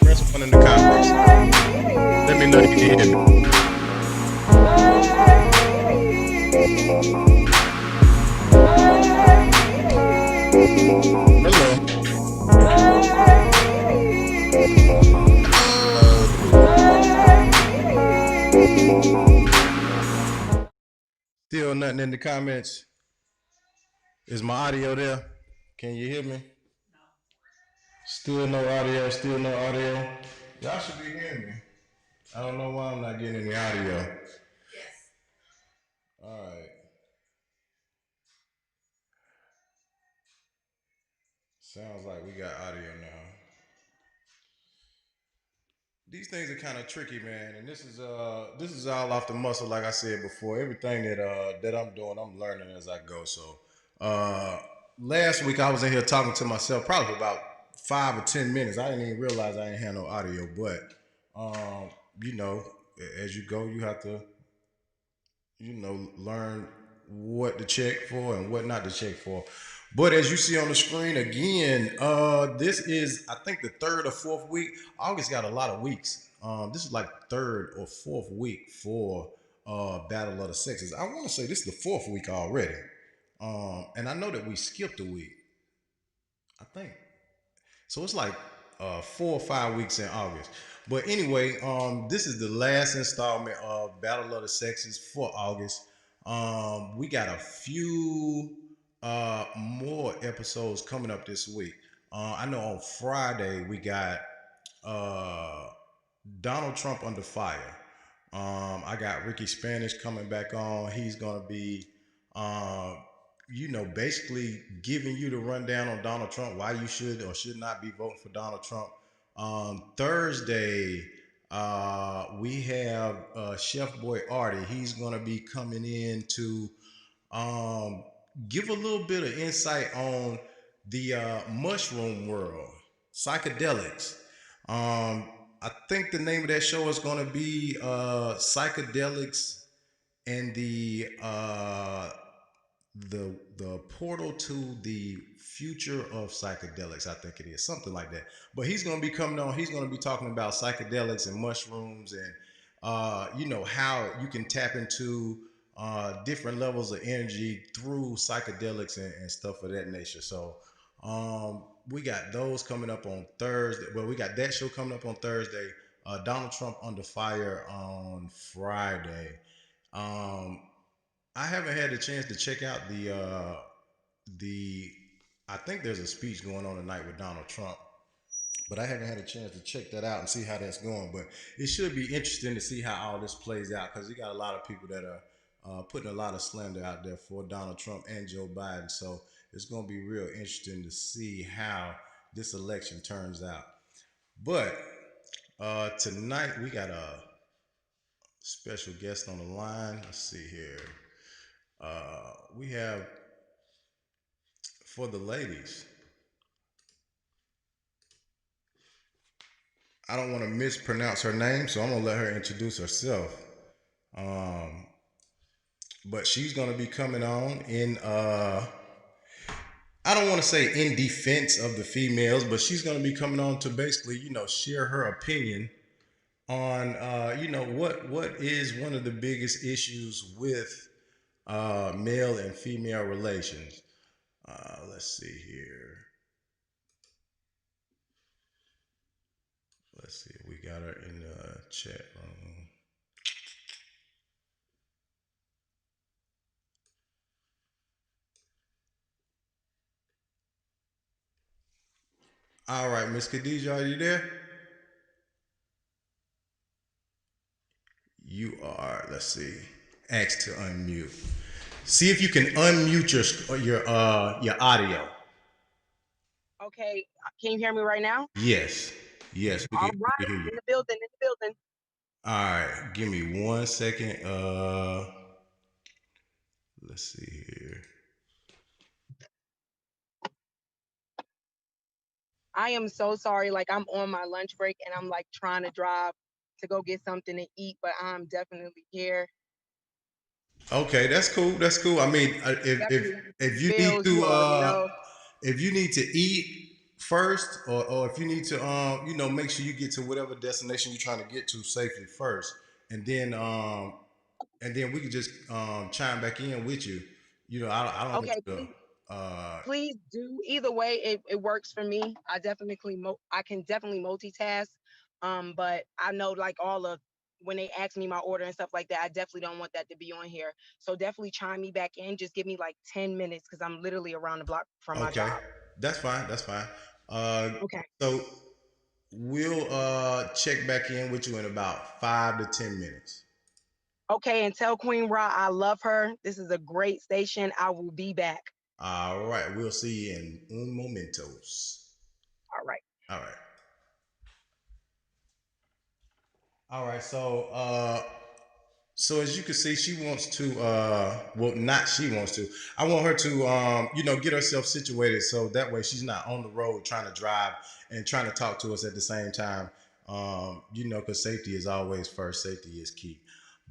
Press one in the comments. Let me know you can hear me. Still nothing in the comments. Is my audio there? Can you hear me? Still no audio, still no audio. Y'all should be hearing me. I don't know why I'm not getting any audio. Yes. All right. Sounds like we got audio now. These things are kind of tricky, man, and this is all off the muscle, like I said before. Everything that I'm doing, I'm learning as I go. So uh, last week I was in here talking to myself probably for about 5 or 10 minutes. I didn't even realize I didn't have no audio, but um, you know, as you go, you have to learn what to check for and what not to check for. But as you see on the screen again, this is I think the third or fourth week. August got a lot of weeks. This is like third or fourth week for Battle of the Sexes. I want to say this is the fourth week already, and I know that we skipped a week. I think so. It's like 4 or 5 weeks in August. But anyway, this is the last installment of Battle of the Sexes for August. We got a few more episodes coming up this week. I know on Friday we got uh, Donald Trump under fire. I got Ricky Spanish coming back on. He's gonna be, um, basically giving you the rundown on Donald Trump, why you should or should not be voting for Donald Trump. Thursday, we have Chef Boy Artie. He's gonna be coming in to um, give a little bit of insight on the mushroom world, psychedelics. Um, I think the name of that show is going to be psychedelics and the portal to the future of psychedelics. I think it is something like that. But he's going to be coming on. He's going to be talking about psychedelics and mushrooms and how you can tap into different levels of energy through psychedelics and stuff of that nature. So we got those coming up on Thursday. Well, we got that show coming up on Thursday. Donald Trump under fire on Friday. Um, I haven't had the chance to check out the. I think there's a speech going on tonight with Donald Trump, but I haven't had a chance to check that out and see how that's going. But it should be interesting to see how all this plays out because you got a lot of people that are putting a lot of slander out there for Donald Trump and Joe Biden. So it's going to be real interesting to see how this election turns out. But tonight we got a special guest on the line. Let's see here. We have for the ladies. I don't want to mispronounce her name, so I'm gonna let her introduce herself. Um, but she's gonna be coming on in I don't want to say in defense of the females, but she's gonna be coming on to basically, share her opinion on what is one of the biggest issues with male and female relations. Let's see here. Let's see. We got her in the chat room. All right, Miss Khadija, are you there? You are. Let's see. Ask to unmute. See if you can unmute your audio. Okay, can you hear me right now? Yes. Yes, All we right, can hear you. in the building, in the building. All right, give me 1 second. Let's see here. I am so sorry. Like I'm on my lunch break and I'm like trying to drive to go get something to eat, but I'm definitely here. Okay, that's cool. That's cool. I mean, Definitely have to if pay you need bills, you to already know. if you need to eat first, or if you need to make sure you get to whatever destination you're trying to get to safely first, and then we can just chime back in with you. I don't want Okay, you please, to. please do. Either way, it works for me. I can definitely multitask. But I know like all of when they ask me my order and stuff like that, I definitely don't want that to be on here. So definitely chime me back in. Just give me like 10 minutes because I'm literally around the block from my Okay, job. that's fine. That's fine. Uh, Okay. so we'll check back in with you in about 5 to 10 minutes. Okay, and tell Queen Ra I love her. This is a great station. I will be back. All right, we'll see you in un momentos. All right. All right. All right. So as you can see, she wants to well, not she wants to. I want her to get herself situated so that way she's not on the road trying to drive and trying to talk to us at the same time. Because safety is always first. Safety is key.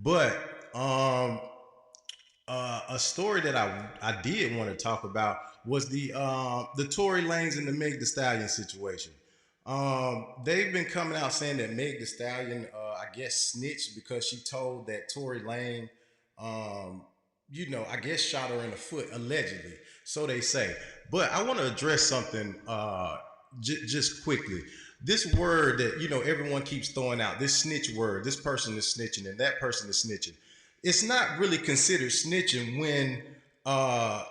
But um a story that I did want to talk about was the Tory Lanez and the Meg Thee Stallion situation. They've been coming out saying that Meg Thee Stallion, I guess, snitched because she told that Tory Lane, um, I guess, shot her in the foot allegedly. So they say. But I want to address something just quickly. This word that everyone keeps throwing out, this snitch word, this person is snitching and that person is snitching. It's not really considered snitching when uh,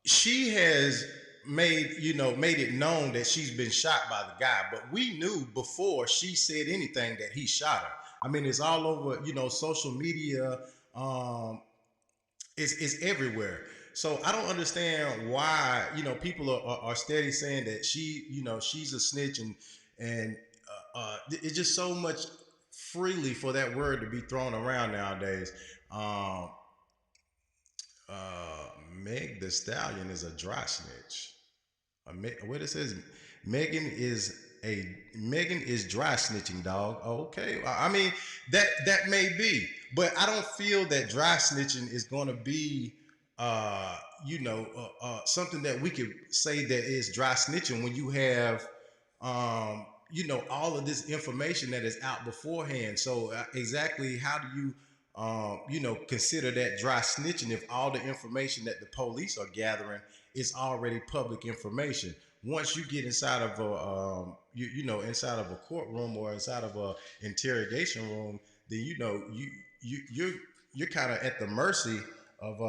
she has made it known that she's been shot by the guy, but we knew before she said anything that he shot her. I mean, it's all over social media. um it's everywhere. So I don't understand why people are steady saying that she's a snitch, and it's just so much freely for that word to be thrown around nowadays. um Meg the Stallion is a dry snitch. What it says, Megan is Megan is dry snitching, dog. Okay, I mean that may be, but I don't feel that dry snitching is going to be, something that we could say that is dry snitching when you have, all of this information that is out beforehand. So exactly how do you, consider that dry snitching if all the information that the police are gathering is already public information? Once you get inside of inside of a courtroom or inside of a interrogation room, then you're kind of at the mercy of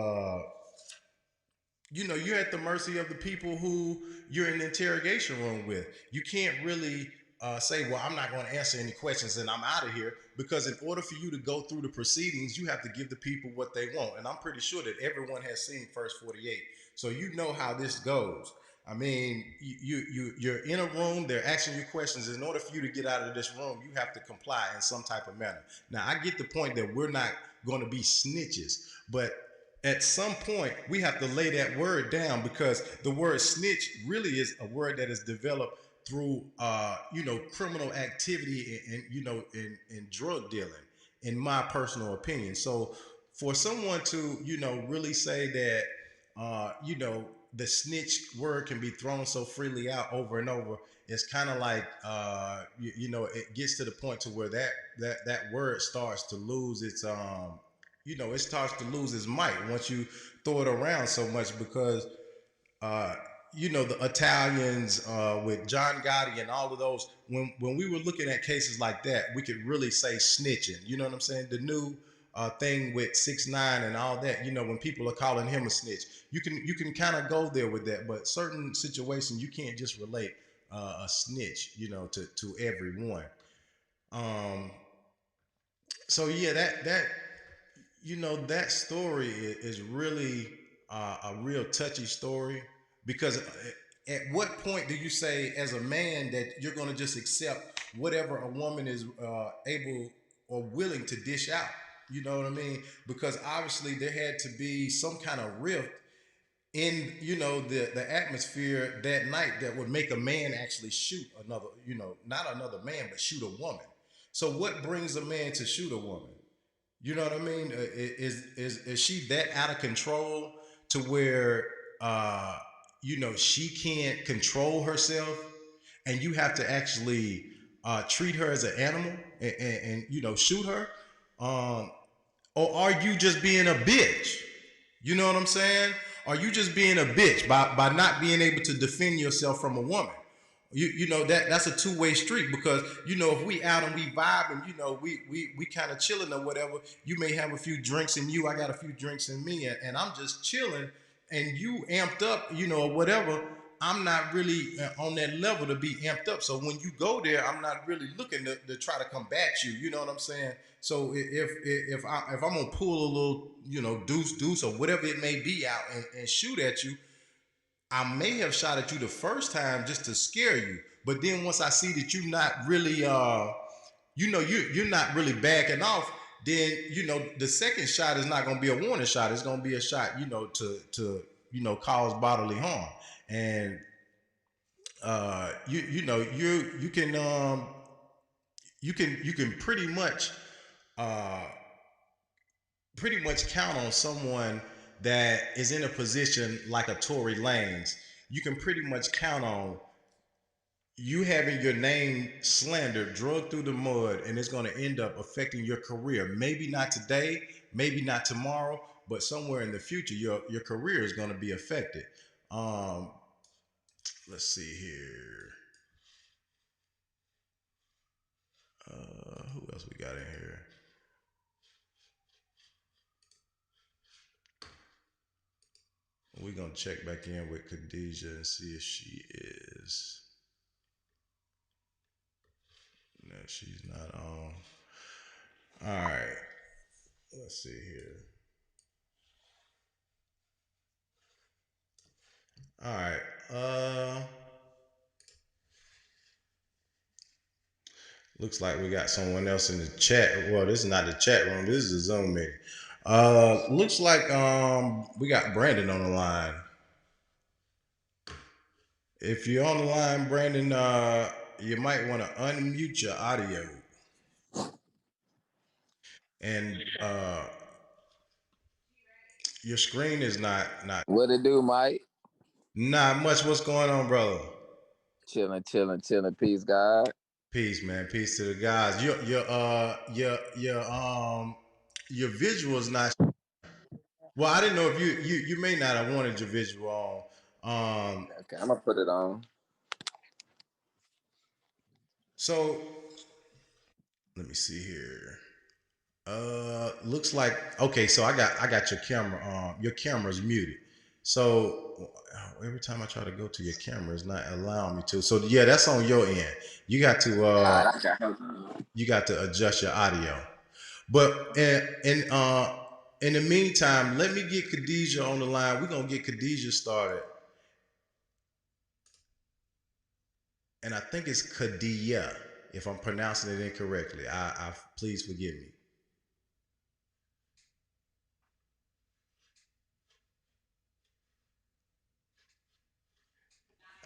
you're at the mercy of the people who you're in the interrogation room with. You can't really say, well, I'm not going to answer any questions and I'm out of here, because in order for you to go through the proceedings, you have to give the people what they want. And I'm pretty sure that everyone has seen First 48. So you know how this goes. I mean, you're in a room, they're asking you questions. In order for you to get out of this room, you have to comply in some type of manner. Now, I get the point that we're not going to be snitches, but at some point we have to lay that word down, because the word snitch really is a word that is developed through criminal activity and in drug dealing, in my personal opinion. So for someone to really say that the snitch word can be thrown so freely out over and over, it's kind of like it gets to the point to where that word starts to lose its it starts to lose its might once you throw it around so much, because uh, the Italians with John Gotti and all of those. When we were looking at cases like that, we could really say snitching. You know what I'm saying? The new thing with 6ix9ine and all that. When people are calling him a snitch, you can kind of go there with that. But certain situations you can't just relate a snitch, to everyone. Um, so yeah, that story is really a real touchy story because at what point do you say as a man that you're going to just accept whatever a woman is able or willing to dish out? You know what I mean? Because obviously there had to be some kind of rift in the atmosphere that night that would make a man actually shoot another, not another man, but shoot a woman. So what brings a man to shoot a woman? You know what I mean? Is she that out of control to where uh, she can't control herself, and you have to actually treat her as an animal and shoot her, um, or are you just being a bitch? You know what I'm saying? Are you just being a bitch by not being able to defend yourself from a woman? That's a two-way street because if we out and we vibe and we kind of chilling or whatever, you may have a few drinks in you, I got a few drinks in me, and I'm just chilling, and you amped up, or whatever. I'm not really on that level to be amped up. So when you go there, I'm not really looking to try to combat you. You know what I'm saying? So if I'm gonna pull a little deuce or whatever it may be out and shoot at you, I may have shot at you the first time just to scare you. But then once I see that you're not really you're not really backing off, then the second shot is not gonna be a warning shot. It's gonna be a shot, to cause bodily harm. And you can uh pretty much count on someone that is in a position like a Tory Lanez. You can pretty much count on you having your name slandered, drugged through the mud, and it's going to end up affecting your career. Maybe not today, maybe not tomorrow, but somewhere in the future, your career is going to be affected. Um, let's see here. Who else we got in here? We're gonna check back in with Khadijah and see if she is. No, she's not on. All right. Let's see here. All right. Looks like we got someone else in the chat. Well, this is not the chat room. This is a Zoom meeting. Looks like we got Brandon on the line. If you're on the line, Brandon, you might want to unmute your audio. And your screen is not What it do, Mike? not much. What's going on, brother? Chilling, chilling, chilling. Peace, God. Peace, man. Peace to the guys. Your visual is not. Well, I didn't know if you may not have wanted your visual on. Okay, I'm gonna put it on. So let me see here. Looks like okay. So I got your camera. Your camera's muted. So every time I try to go to your camera, it's not allowing me to. So yeah, that's on your end. You got to All right, I got help. adjust your audio. But in the meantime, let me get Khadijah on the line. We're gonna get Khadijah started, and I think it's Khadijah. If I'm pronouncing it incorrectly, I please forgive me.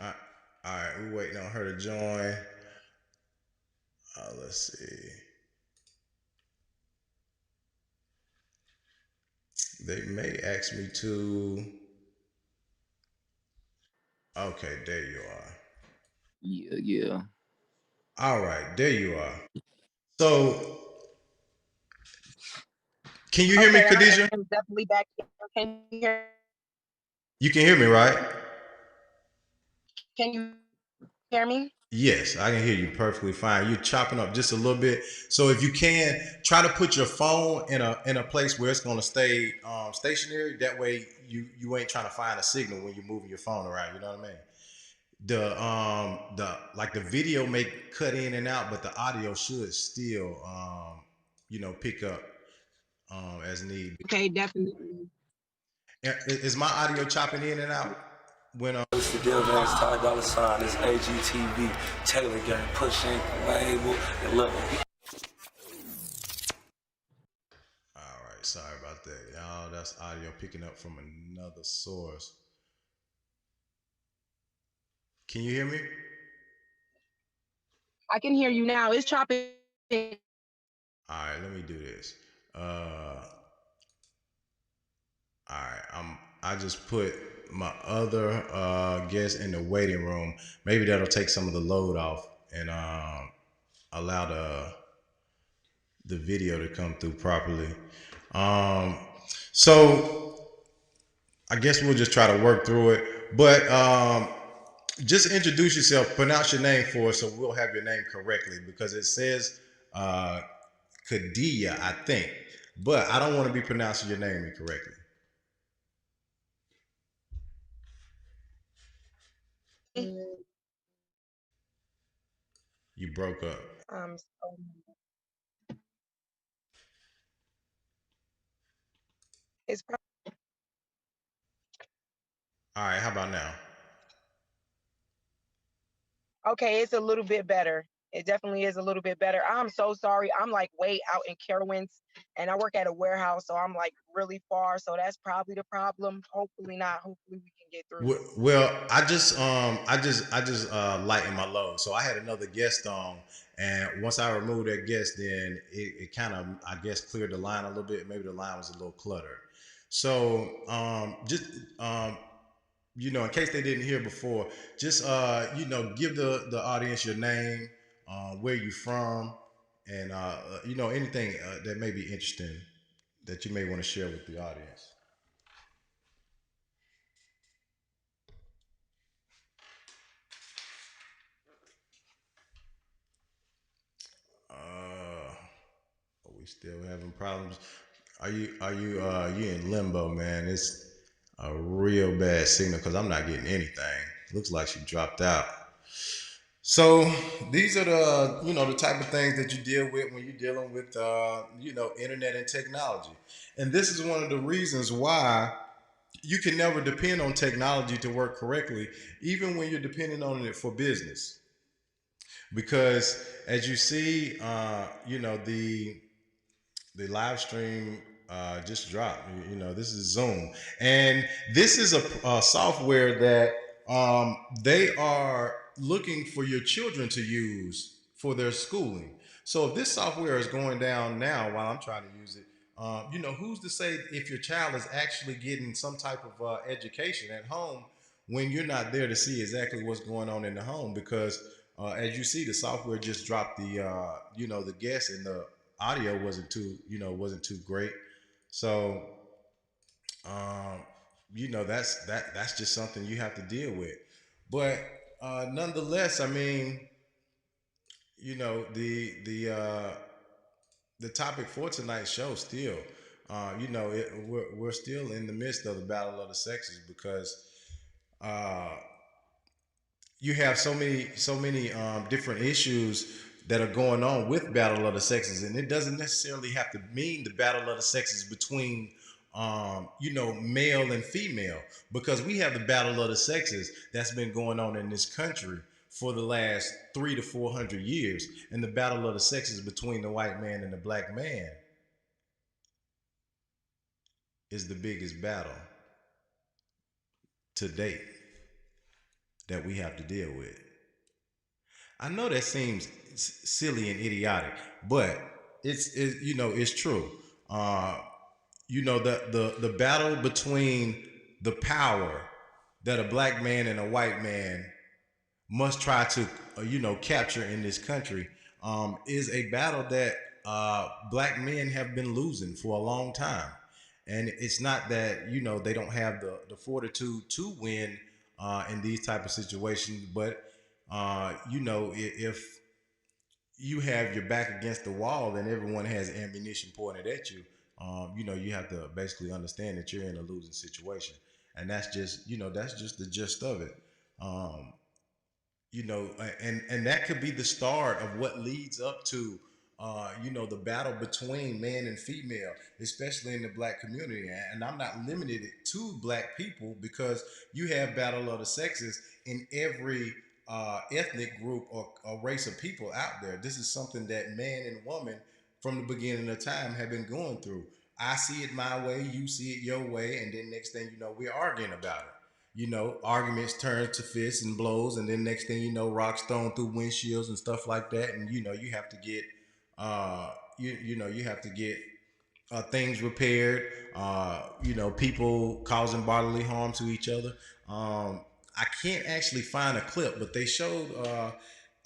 All right, all right, we're waiting on her to join. Let's see. They may ask me to. Okay, there you are. Yeah, yeah. All right, there you are. So, can you hear me, Okay, I Khadijah? am definitely back here. Can you hear? You can hear me, right? Can you hear me? Yes, I can hear you perfectly fine. You're chopping up just a little bit. So if you can, try to put your phone in a place where it's going to stay stationary. That way, you ain't trying to find a signal when you're moving your phone around. You know what I mean? the like the video may cut in and out, but the audio should still pick up as need. Okay, definitely. Is my audio chopping in and out when It's the deal, man. It's Ty Dollar Sign. It's AGTV. Taylor Gang. Push Inc. Label. And look. All right, sorry about that, y'all. That's audio picking up from another source. Can you hear me? I can hear you now. It's chopping. All right, let me do this. All right, I just put my other guest in the waiting room. Maybe that'll take some of the load off and allow the video to come through properly. Um, so I guess we'll just try to work through it. But just introduce yourself, pronounce your name for us, so we'll have your name correctly because it says uh, Kadia, I think, but I don't want to be pronouncing your name incorrectly. You broke up. So it's All right, how about now? okay. It's a little bit better. It definitely is a little bit better. I'm so sorry. I'm like way out in Carowinds, and I work at a warehouse, so I'm like really far. So that's probably the problem. Hopefully not. Hopefully we can get through. Well, I just lightened my load. So I had another guest on, and once I removed that guest, then it kind of, I guess, cleared the line a little bit. Maybe the line was a little cluttered. So just in case they didn't hear before, just give the audience your name, where you from, and anything that may be interesting that you may want to share with the audience. Are we still having problems? Are you in limbo, man? It's a real bad signal because I'm not getting anything. Looks like she dropped out. So these are the type of things that you deal with when you're dealing with internet and technology. And this is one of the reasons why you can never depend on technology to work correctly, even when you're depending on it for business. Because as you see, the live stream just dropped. This is Zoom, and this is a software that they are looking for your children to use for their schooling. So if this software is going down now while I'm trying to use it, who's to say if your child is actually getting some type of education at home when you're not there to see exactly what's going on in the home? Because as you see, the software just dropped the guest, and the audio wasn't too great. So um, that's just something you have to deal with. But nonetheless, I mean, the topic for tonight's show still, we're still in the midst of the battle of the sexes because uh, you have so many different issues that are going on with battle of the sexes, and it doesn't necessarily have to mean the battle of the sexes between male and female, because we have the battle of the sexes that's been going on in this country for the last 300 to 400 years, and the battle of the sexes between the white man and the black man is the biggest battle to date that we have to deal with. I know that seems silly and idiotic, but it's true. Uh, the battle between the power that a black man and a white man must try to capture in this country is a battle that black men have been losing for a long time, and it's not that they don't have the fortitude to win in these type of situations, but if you have your back against the wall and everyone has ammunition pointed at you, you have to basically understand that you're in a losing situation, and that's just the gist of it. Um, and that could be the start of what leads up to the battle between man and female, especially in the black community. And I'm not limited to black people, because you have battle of the sexes in every ethnic group or race of people out there. This is something that man and woman from the beginning of time have been going through. I see it my way, you see it your way, and then next thing you know, we're arguing about it. Arguments turn to fists and blows, and then next thing you know, rocks thrown through windshields and stuff like that. And you have to get, you have to get things repaired. People causing bodily harm to each other. I can't actually find a clip, but they showed.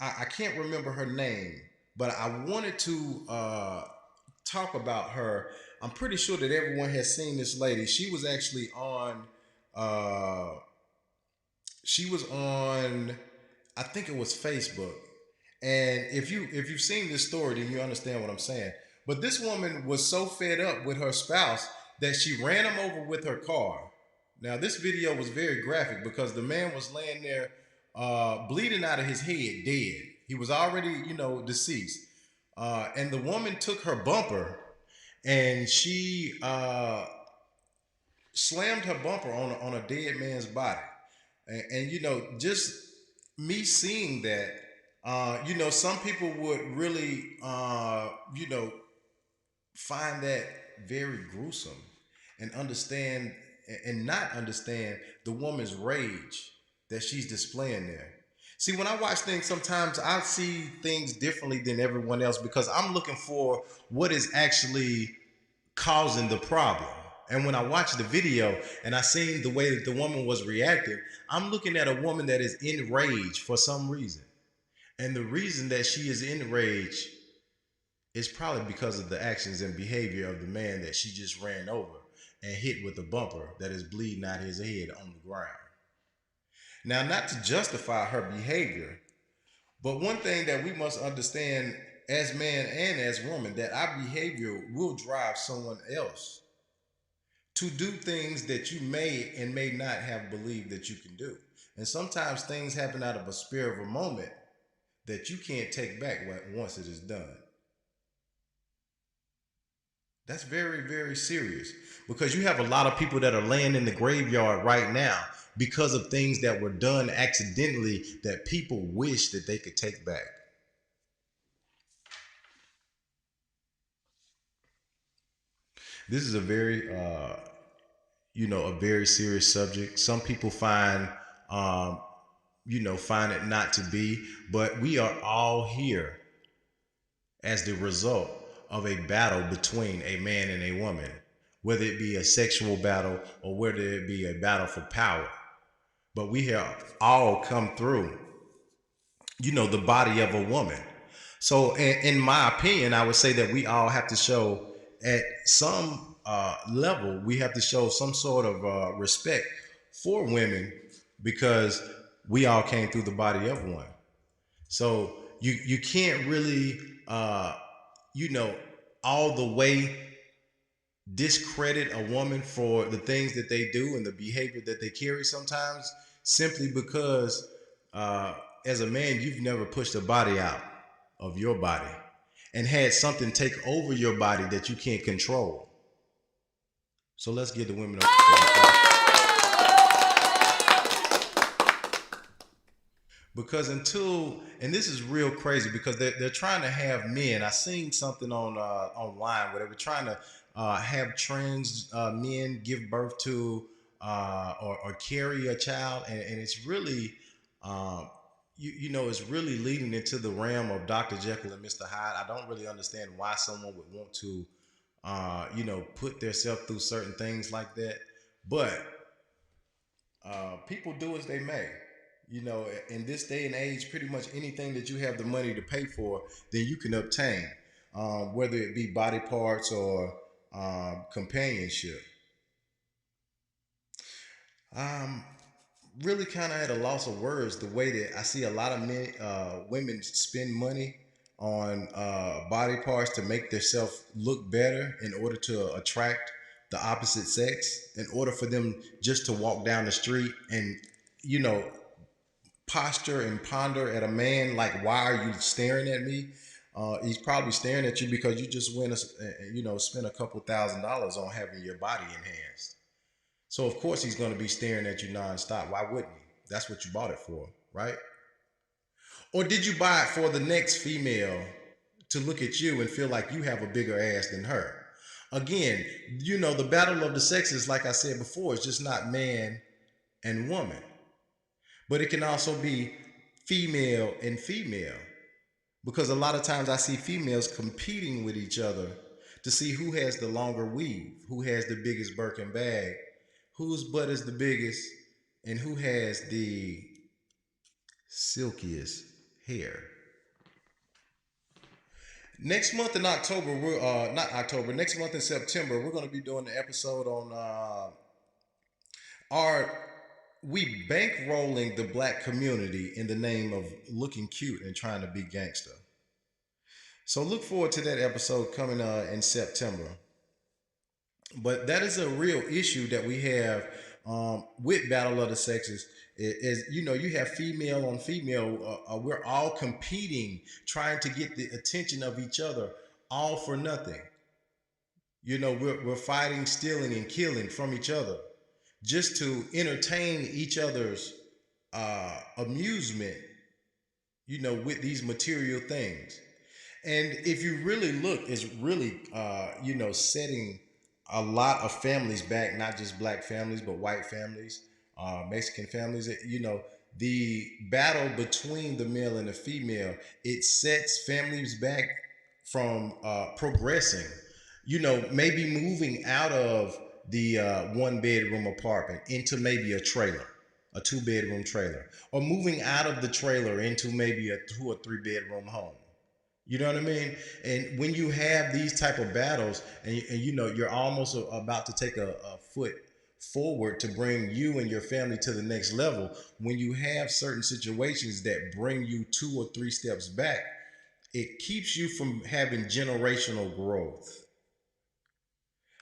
I can't remember her name, but I wanted to talk about her. I'm pretty sure that everyone has seen this lady. She was actually on. Uh, she was on. I think it was Facebook. And if you've seen this story, then you understand what I'm saying. But this woman was so fed up with her spouse that she ran him over with her car. Now this video was very graphic because the man was laying there, bleeding out of his head, dead. He was already, deceased. And the woman took her bumper and she slammed her bumper on a dead man's body. And just me seeing that, some people would really, find that very gruesome and understand and not understand the woman's rage that she's displaying there. See, when I watch things, sometimes I see things differently than everyone else because I'm looking for what is actually causing the problem. And when I watched the video and I seen the way that the woman was reacting, I'm looking at a woman that is enraged for some reason. And the reason that she is enraged is probably because of the actions and behavior of the man that she just ran over and hit with a bumper that is bleeding out his head on the ground. Now, not to justify her behavior, but one thing that we must understand as man and as woman, that our behavior will drive someone else to do things that you may and may not have believed that you can do. And sometimes things happen out of a spur of a moment that you can't take back once it is done. That's very, very serious because you have a lot of people that are laying in the graveyard right now because of things that were done accidentally that people wish that they could take back. This is a very, a very serious subject. Some people um, find it not to be, but we are all here as the result of a battle between a man and a woman, whether it be a sexual battle or whether it be a battle for power. But we have all come through, the body of a woman. So, in my opinion, I would say that we all have to show at some level, we have to show some sort of respect for women because we all came through the body of one. So you can't really, you know, all the way discredit a woman for the things that they do and the behavior that they carry sometimes simply because uh, as a man you've never pushed a body out of your body and had something take over your body that you can't control. So let's give the women because until, and this is real crazy because they're trying to have men. I seen something on online where they were trying to have trans men give birth to or carry a child, and it's really it's really leading into the realm of Dr. Jekyll and Mr. Hyde. I don't really understand why someone would want to put themselves through certain things like that, but people do as they may. In this day and age, pretty much anything that you have the money to pay for, then you can obtain, whether it be body parts or companionship. Um, Really kind of at a loss of words the way that I see a lot of men, women spend money on body parts to make themselves look better in order to attract the opposite sex, in order for them just to walk down the street and you know posture and ponder at a man like, why are you staring at me? He's probably staring at you because you just went, spent a couple $1,000s on having your body enhanced. So of course he's going to be staring at you nonstop. Why wouldn't he? That's what you bought it for, right? Or did you buy it for the next female to look at you and feel like you have a bigger ass than her? Again, the battle of the sexes, like I said before, is just not man and woman, but it can also be female and female. Because a lot of times I see females competing with each other to see who has the longer weave, who has the biggest Birkin bag, whose butt is the biggest, and who has the silkiest hair. Next month in October, we're not October. Next month in September, we're going to be doing the episode on are we bankrolling the black community in the name of looking cute and trying to be gangster. So look forward to that episode coming in September. But that is a real issue that we have with Battle of the Sexes. Is you have female on female. We're all competing, trying to get the attention of each other, all for nothing. We're fighting, stealing, and killing from each other just to entertain each other's amusement. With these material things. And if you really look, it's really, setting a lot of families back, not just black families, but white families, Mexican families. The battle between the male and the female, it sets families back from progressing, maybe moving out of the one bedroom apartment into maybe a trailer, a 2 bedroom trailer, or moving out of the trailer into maybe a 2 or 3 bedroom home. You know what I mean? And when you have these type of battles, and you're almost about to take a foot forward to bring you and your family to the next level, when you have certain situations that bring you 2 or 3 steps back, it keeps you from having generational growth.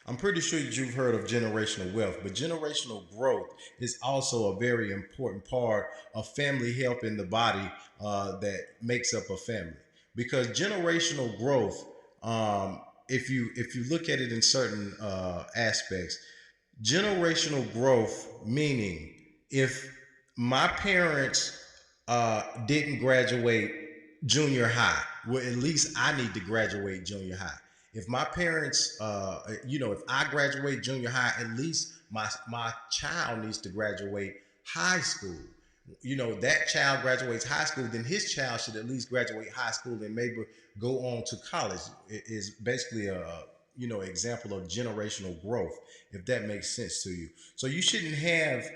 I'm pretty sure that you've heard of generational wealth, but generational growth is also a very important part of family health in the body that makes up a family. Because generational growth, if you look at it in certain aspects, generational growth meaning if my parents didn't graduate junior high, well, at least I need to graduate junior high. If my parents, if I graduate junior high, at least my child needs to graduate high school. That child graduates high school, then his child should at least graduate high school and maybe go on to college. It is basically a example of generational growth, if that makes sense to you. So you shouldn't have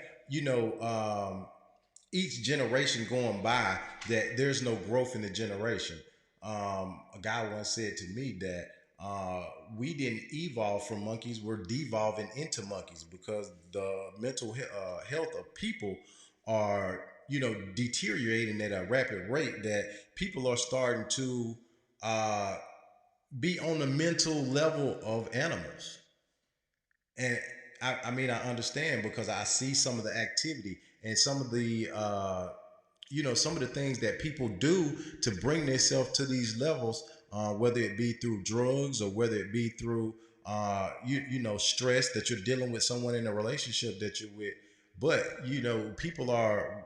each generation going by that there's no growth in the generation. A guy once said to me that we didn't evolve from monkeys, we're devolving into monkeys because the mental health of people are deteriorating at a rapid rate, that people are starting to uh, be on the mental level of animals. And I understand because I see some of the activity and some of the some of the things that people do to bring themselves to these levels, whether it be through drugs or whether it be through stress that you're dealing with someone in a relationship that you're with. But people are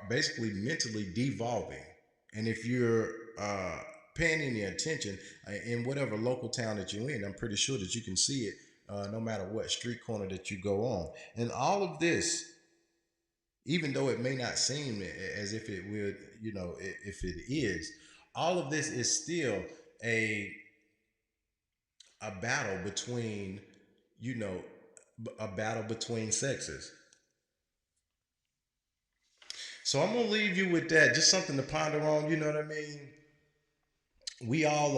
basically mentally devolving, and if you're paying any attention in whatever local town that you're in, I'm pretty sure that you can see it no matter what street corner that you go on. And all of this, even though it may not seem as if it would, if it is, all of this is still a battle between, you know, a battle between sexes. So I'm gonna leave you with that, just something to ponder on. You know what I mean? We all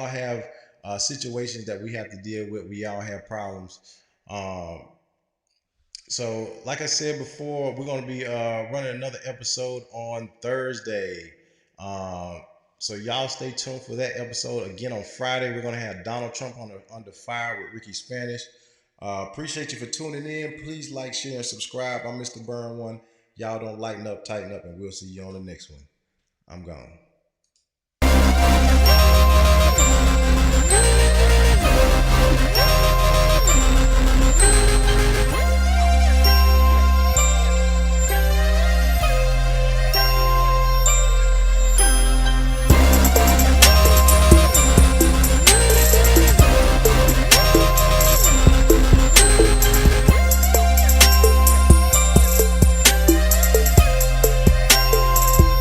have situations that we have to deal with. We all have problems. Um, So, like I said before, we're going to be running another episode on Thursday. Um, so y'all stay tuned for that episode. Again, on Friday, we're going to have Donald Trump under fire with Ricky Spanish. Appreciate you for tuning in. Please like, share, and subscribe. I'm Mr. Burn One. Y'all don't lighten up, tighten up, and we'll see you on the next one. I'm gone.